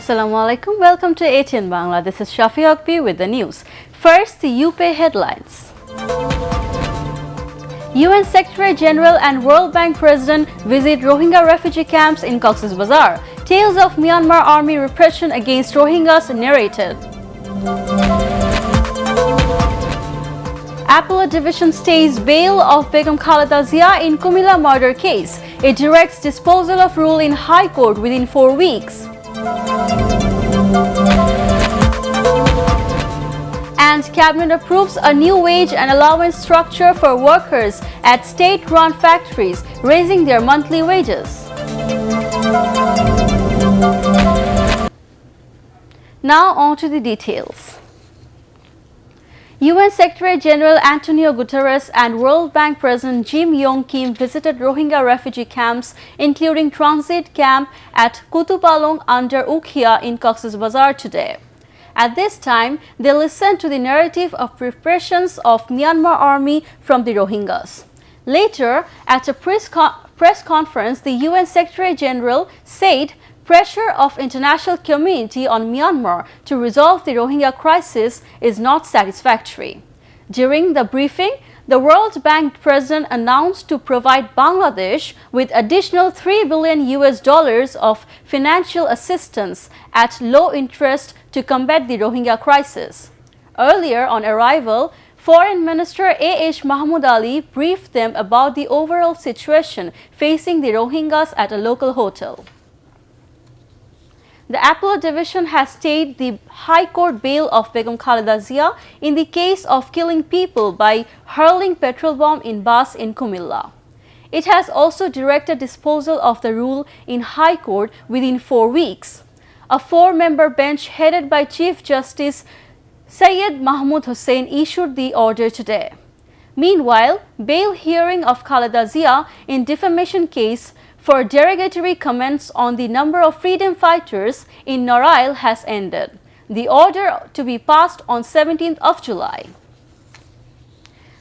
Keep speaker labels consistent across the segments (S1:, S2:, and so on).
S1: Assalamualaikum. Welcome to ATN Bangla. This is Shafi Akbi with the news. First, the UPay headlines. UN Secretary General and World Bank President visit Rohingya refugee camps in Cox's Bazar. Tales of Myanmar army repression against Rohingyas narrated. Appellate Division stays bail of Begum Khaleda Zia in Kumila murder case. It directs disposal of rule in High Court within 4 weeks. And Cabinet approves a new wage and allowance structure for workers at state-run factories, raising their monthly wages. Now on to the details. UN Secretary General Antonio Guterres and World Bank President Jim Yong Kim visited Rohingya refugee camps, including transit camp at Kutupalong under Ukhia in Cox's Bazar today. At this time, they listened to the narrative of repressions of Myanmar army from the Rohingyas. Later, at a press conference, the UN Secretary General said pressure of international community on Myanmar to resolve the Rohingya crisis is not satisfactory. During the briefing, the World Bank president announced to provide Bangladesh with additional $3 billion of financial assistance at low interest to combat the Rohingya crisis. Earlier on arrival, Foreign Minister A.H. Mahmood Ali briefed them about the overall situation facing the Rohingyas at a local hotel. The Appellate Division has stayed the High Court bail of Begum Khaleda Zia in the case of killing people by hurling petrol bomb in bus in Kumilla. It has also directed disposal of the rule in High Court within 4 weeks. A 4-member bench headed by Chief Justice Syed Mahmood Hussain issued the order today. Meanwhile, bail hearing of Khaleda Zia in defamation case for derogatory comments on the number of freedom fighters in Norail has ended. The order to be passed on 17th of July.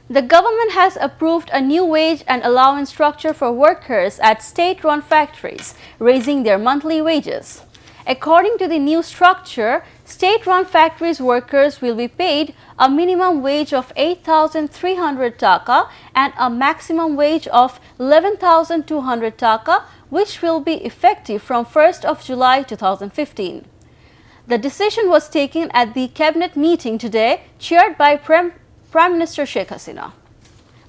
S1: The government has approved a new wage and allowance structure for workers at state-run factories, raising their monthly wages. According to the new structure, state-run factories workers will be paid a minimum wage of 8,300 taka and a maximum wage of 11,200 taka, which will be effective from 1st of July 2015. The decision was taken at the cabinet meeting today, chaired by Prime Minister Sheikh Hasina.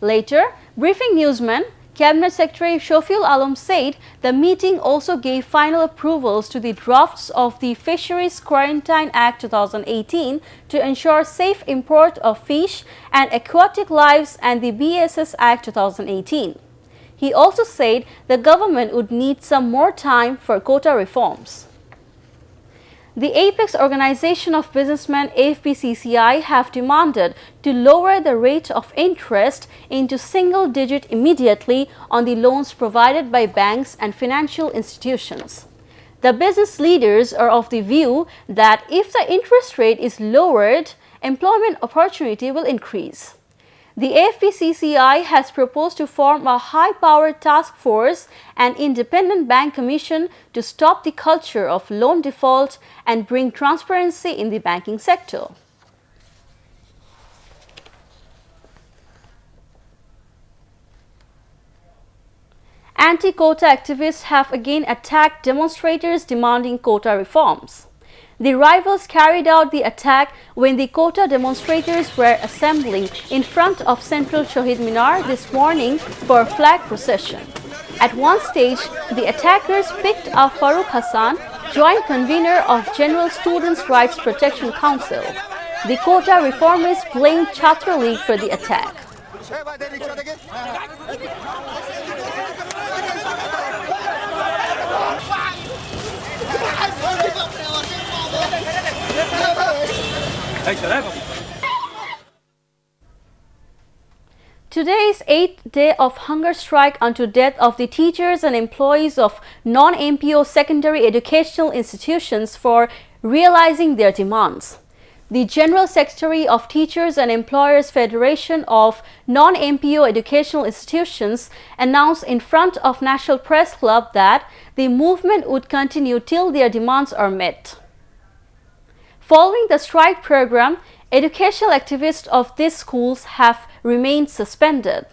S1: Later, briefing newsmen, Cabinet Secretary Shofiul Alam said the meeting also gave final approvals to the drafts of the Fisheries Quarantine Act 2018 to ensure safe import of fish and aquatic lives and the BSS Act 2018. He also said the government would need some more time for quota reforms. The Apex Organization of Businessmen AFBCCI have demanded to lower the rate of interest into single digit immediately on the loans provided by banks and financial institutions. The business leaders are of the view that if the interest rate is lowered, employment opportunity will increase. The AFBCCI has proposed to form a high-powered task force and independent bank commission to stop the culture of loan default and bring transparency in the banking sector. Anti-quota activists have again attacked demonstrators demanding quota reforms. The rivals carried out the attack when the quota demonstrators were assembling in front of Central Shahid Minar this morning for a flag procession. At one stage, the attackers picked up Farooq Hassan, joint convener of General Students' Rights Protection Council. The quota reformists blamed Chhatra League for the attack. Today is 8th day of hunger strike unto death of the teachers and employees of non-MPO secondary educational institutions for realizing their demands. The General Secretary of Teachers and Employers Federation of Non-MPO Educational Institutions announced in front of National Press Club that the movement would continue till their demands are met. Following the strike program, educational activists of these schools have remained suspended.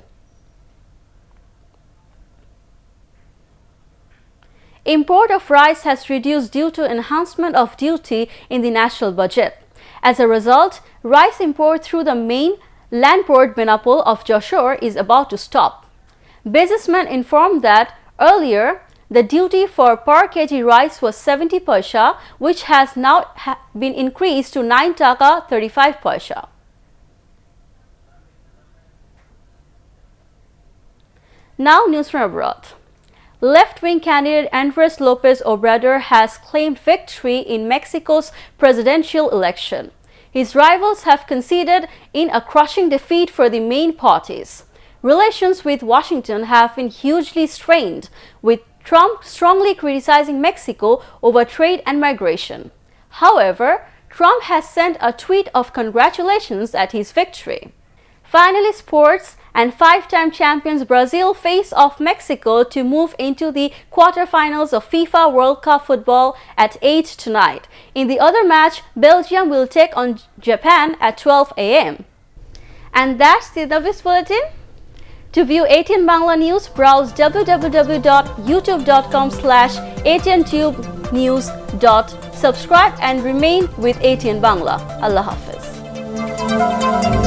S1: Import of rice has reduced due to enhancement of duty in the national budget. As a result, rice import through the main land port Benapole of Joshore is about to stop. Businessmen informed that earlier the duty for per kg rice was 70 paisa, which has now been increased to 9 taka 35 paisa. Now news from abroad. Left-wing candidate Andres Lopez Obrador has claimed victory in Mexico's presidential election. His rivals have conceded in a crushing defeat for the main parties. Relations with Washington have been hugely strained, with Trump strongly criticizing Mexico over trade and migration. However, Trump has sent a tweet of congratulations at his victory. Finally, sports, and five-time champions Brazil face off Mexico to move into the quarterfinals of FIFA World Cup football at 8 tonight. In the other match, Belgium will take on Japan at 12 a.m. And that's the News Bulletin. To view ATN Bangla News, browse www.youtube.com/ATNTubeNews. Subscribe and remain with ATN Bangla. Allah Hafiz.